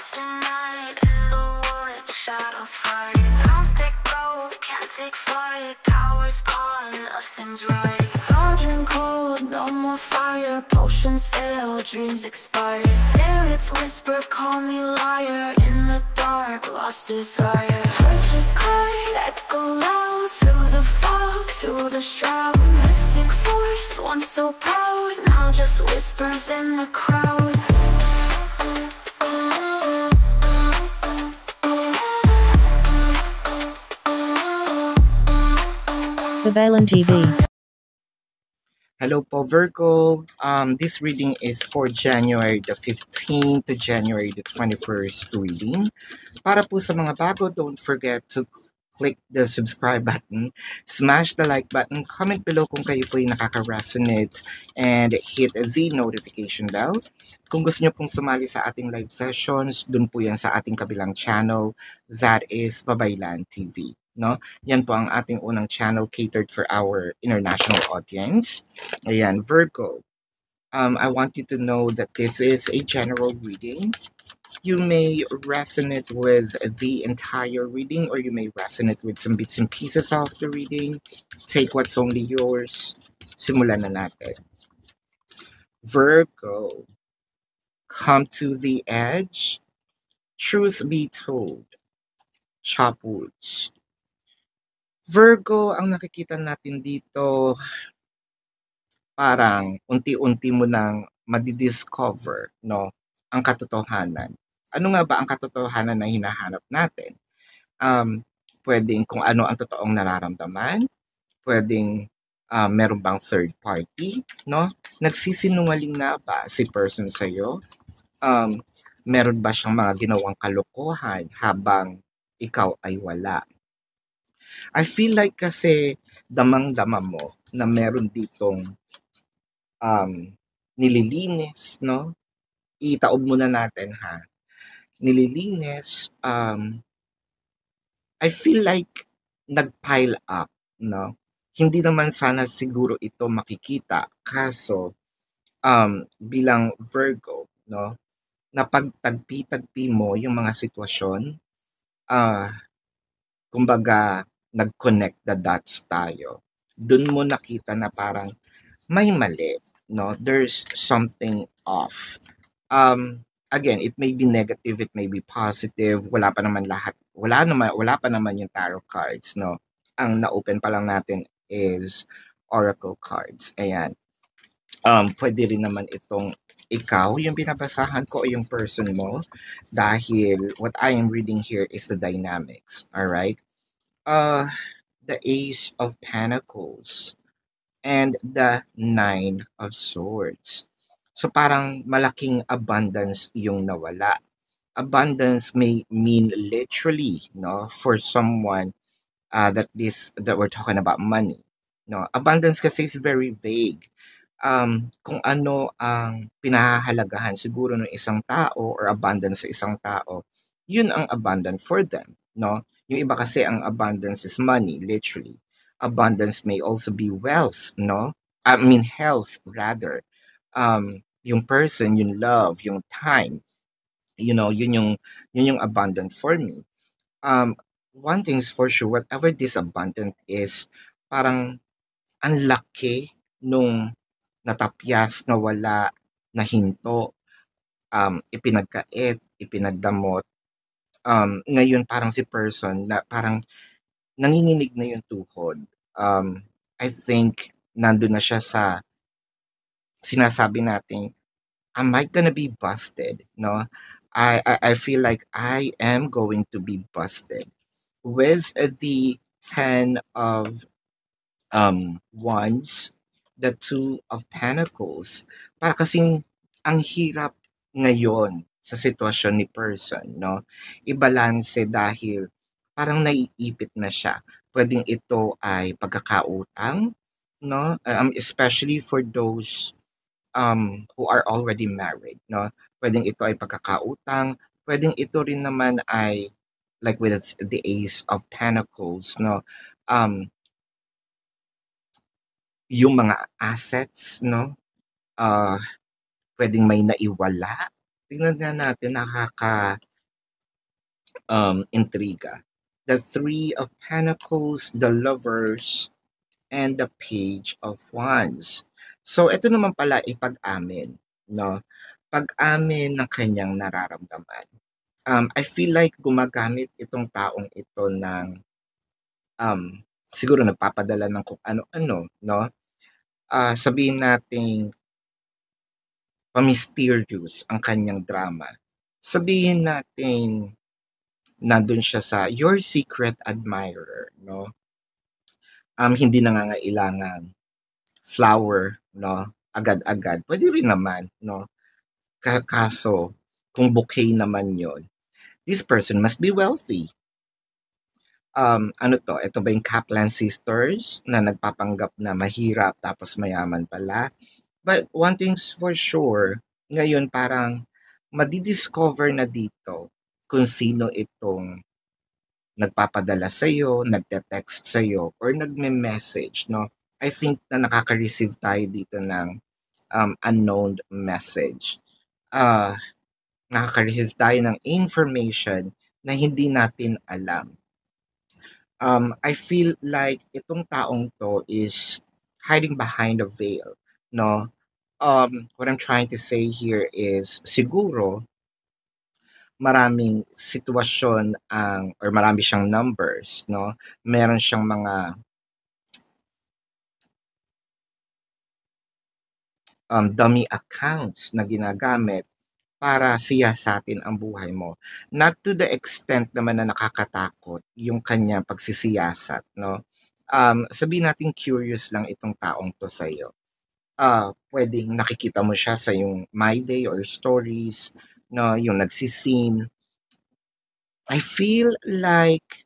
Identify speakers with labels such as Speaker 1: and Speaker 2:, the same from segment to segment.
Speaker 1: lost in night, in the wood, shadows fight. Don't take gold, can't take flight. Power's gone, nothing's right. Cauldron cold, no more fire. Potions fail, dreams expire. Spirits whisper, call me liar. In the dark, lost desire. Purchase cry, echo loud. Through the fog, through the shroud. Mystic force, once so proud, now just whispers in the crowd.
Speaker 2: Babalan TV.
Speaker 3: Hello po Virgo. This reading is for January the 15th to January the 21st reading. Para po sa mga bago, don't forget to click the subscribe button, smash the like button, comment below kung kayo po ay nakaka-resonate, and hit the notification bell. Kung gusto nyo pong sumali sa ating live sessions, dun po yan sa ating kabilang channel, that is Babaylan TV. No? Yan po ang ating unang channel catered for our international audience. Ayan, Virgo. I want you to know that this is a general reading. You may resonate with the entire reading or you may resonate with some bits and pieces of the reading. Take what's only yours. Simulan na natin. Virgo. Come to the edge. Truth be told. Chop woods. Virgo, ang nakikita natin dito, parang unti-unti mo nang madidiscover, no, ang katotohanan. Ano nga ba ang katotohanan na hinahanap natin? Pwedeng kung ano ang totoong nararamdaman, pwedeng meron bang third party, no? Nagsisinungaling na ba si person sa'yo? Meron ba siyang mga ginawang kalokohan habang ikaw ay wala? I feel like kasi damang-dama mo na meron ditong nililinis, no? Itaob muna natin ha. Nililinis, I feel like nagpile up, no? Hindi naman sana siguro ito makikita. Kaso, bilang Virgo, no? Napagtagpi-tagpi mo yung mga sitwasyon, kumbaga, nag-connect the dots tayo. Doon mo nakita na parang may mali, no? There's something off. Again, it may be negative, it may be positive. Wala pa naman lahat. Wala pa naman yung tarot cards, no? Ang na-open pa lang natin is oracle cards. Ayan. Pwede rin naman itong ikaw yung binabasahan ko o yung person mo dahil what I am reading here is the dynamics. All right? The Ace of Pentacles and the Nine of Swords. So parang malaking abundance yung nawala. Abundance may mean literally, no, for someone that we're talking about money. No, abundance kasi is very vague. Kung ano ang pinahahalagahan siguro ng isang tao or abundance sa isang tao, yun ang abundant for them, no? Yung iba kasi ang abundance is money, literally. Abundance may also be wealth, no? I mean health rather. Yung person, yung love, yung time, you know, yun yung abundant for me. One thing is for sure, whatever this abundant is, parang ang laki nung natapyas, nawala, nahinto, ipinagkait, ipinagdamot. Ngayon parang si person na parang nanginginig na yung tuhod. I think nandun na siya sa sinasabi natin, am I gonna be busted? No? I feel like I am going to be busted. With the 10 of Wands, the 2 of Pentacles, para kasing ang hirap ngayon sa sitwasyon ni person, no? Ibalanse dahil parang naiipit na siya. Pwedeng ito ay pagkakautang, no? Especially for those who are already married, no? Pwedeng ito ay pagkakautang, pwedeng ito rin naman ay like with the Ace of Pentacles, no? Yung mga assets, no? Pwedeng may naiwala. Tingnan nga natin, intriga. The Three of Pentacles, the Lovers, and the Page of Wands. So, ito naman pala ipag-amin, no? Pag-amin ng kanyang nararamdaman. I feel like gumagamit itong taong ito ng siguro nagpapadala ng kung ano-ano, no? Sabihin nating pa-mysterious ang kanyang drama. Sabihin natin nandun siya sa your secret admirer, no? Hindi nangangailangan flower, no? Agad-agad. Pwede rin naman, no? Kaso, kung bouquet naman yon, this person must be wealthy. Ano to? Ito ba yung Kaplan sisters na nagpapanggap na mahirap tapos mayaman pala? But one thing's for sure, ngayon parang madidiscover na dito kung sino itong nagpapadala sa'yo, nagte-text sa'yo, or nagme-message, no? I think na nakaka-receive tayo dito ng unknown message. Nakaka-receive tayo ng information na hindi natin alam. I feel like itong taong to is hiding behind a veil, no? What I'm trying to say here is siguro maraming sitwasyon or marami siyang numbers, no? Meron siyang mga dummy accounts na ginagamit para siyasatin ang buhay mo. Not to the extent naman na nakakatakot yung kanyang pagsisiyasat, no? Sabihin natin curious lang itong taong to sa'yo. Pwedeng nakikita mo siya sa yung My Day or stories, no, yung nagsiseen. I feel like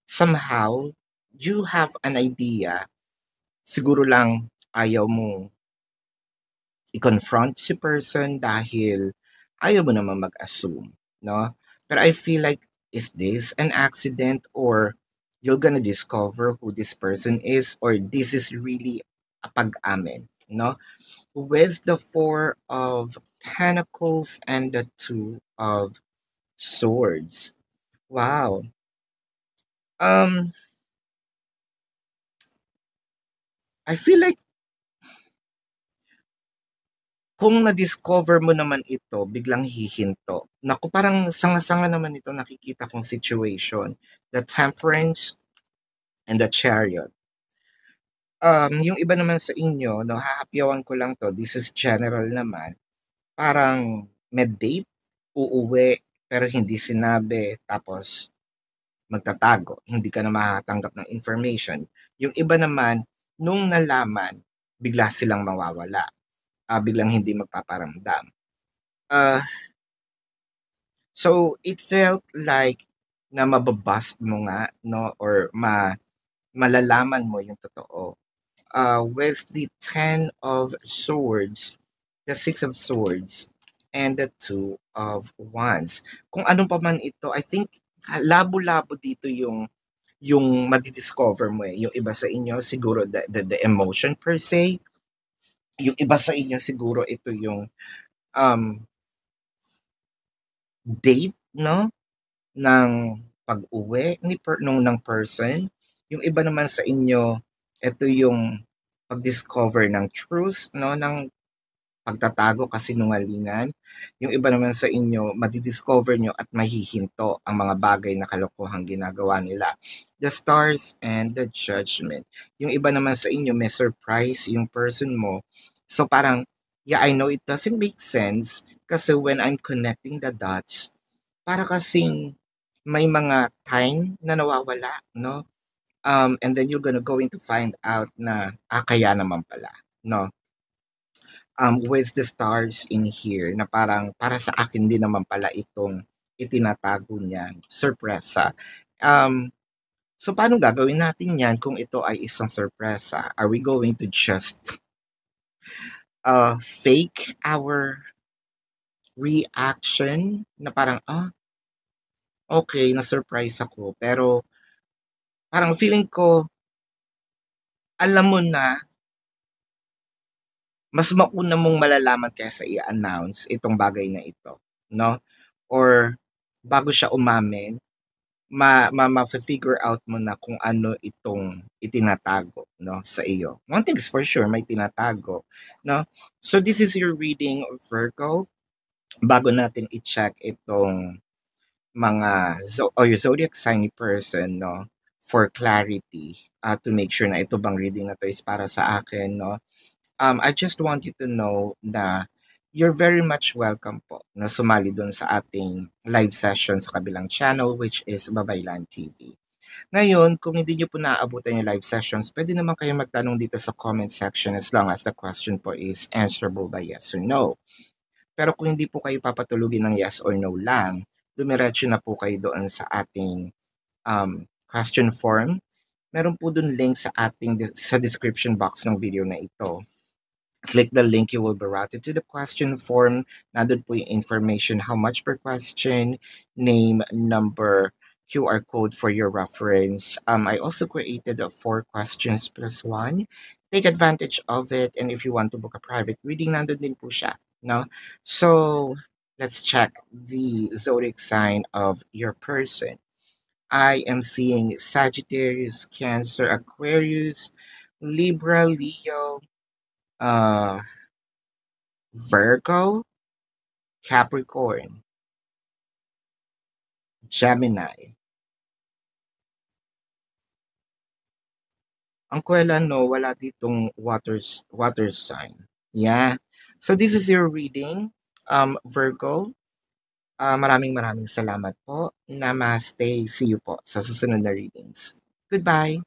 Speaker 3: somehow you have an idea, siguro lang ayaw mo i-confront si person dahil ayaw mo naman mag-assume, no? Pero I feel like, is this an accident or you're gonna discover who this person is or this is really a pag-amin, no? With the Four of Pentacles and the Two of Swords. Wow. I feel like kung na-discover mo naman ito, biglang hihinto. Naku, parang sanga-sanga naman ito nakikita kong situation. The Temperance and the Chariot. Yung iba naman sa inyo, no, hahapyawan ko lang to, this is general naman, parang may date, uuwi, pero hindi sinabi, tapos magtatago, hindi ka na makatanggap ng information. Yung iba naman, nung nalaman, bigla silang mawawala. Biglang hindi magpaparamdam. So, it felt like na mababust mo nga, no, or malalaman mo yung totoo. With the 10 of Swords, the 6 of Swords, and the 2 of Wands. Kung anong pa man ito, I think labo-labo dito yung madidiscover mo eh. Yung iba sa inyo, siguro the emotion per se. Yung iba sa inyo, siguro ito yung date, no? Ng pag-uwi ng person. Yung iba naman sa inyo, ito yung pag-discover ng truth, no, ng pagtatago kasinungalingan. Yung iba naman sa inyo, madidiscover nyo at mahihinto ang mga bagay na kalokohang ginagawa nila. The Stars and the Judgment. Yung iba naman sa inyo, may surprise yung person mo. So parang, yeah, I know it doesn't make sense kasi when I'm connecting the dots, para kasing may mga time na nawawala, no? And then you're going to find out na kaya naman pala, no? With the stars in here na parang para sa akin din naman pala itong itinatago niyan, sorpresa. So paano gagawin natin yan kung ito ay isang sorpresa? Are we going to just fake our reaction na parang, okay, na-surprise ako, pero parang feeling ko, alam mo na, mas mauna mong malalaman kaysa i-announce itong bagay na ito, no? Or bago siya umamin, mafi-figure out mo na kung ano itong itinatago, no, sa iyo. One thing is for sure, may tinatago, no? So this is your reading, Virgo. Bago natin i-check itong mga or your zodiac sign ni person, no, for clarity, to make sure na ito bang reading na to is para sa akin, no. I just want you to know na you're very much welcome po na sumali dun sa ating live session sa kabilang channel, which is Babaylan TV. Ngayon, kung hindi nyo po naaabutan yung live sessions, pwede naman kayo magtanong dito sa comment section as long as the question po is answerable by yes or no. Pero kung hindi po kayo papatulugin ng yes or no lang, dumiretso na po kayo doon sa ating question form. Meron po dun link sa sa description box ng video na ito. Click the link, you will be routed to the question form. Nandun po yung information, how much per question, name, number, QR code for your reference. I also created 4 questions plus 1. Take advantage of it, and if you want to book a private reading, nandun din po siya. No? So, let's check the zodiac sign of your person. I am seeing Sagittarius, Cancer, Aquarius, Libra, Leo, Virgo, Capricorn, Gemini. Ang kuwela, no, wala ditong water sign. Yeah. So this is your reading, Virgo. Maraming salamat po. Namaste. See you po sa susunod na readings. Goodbye.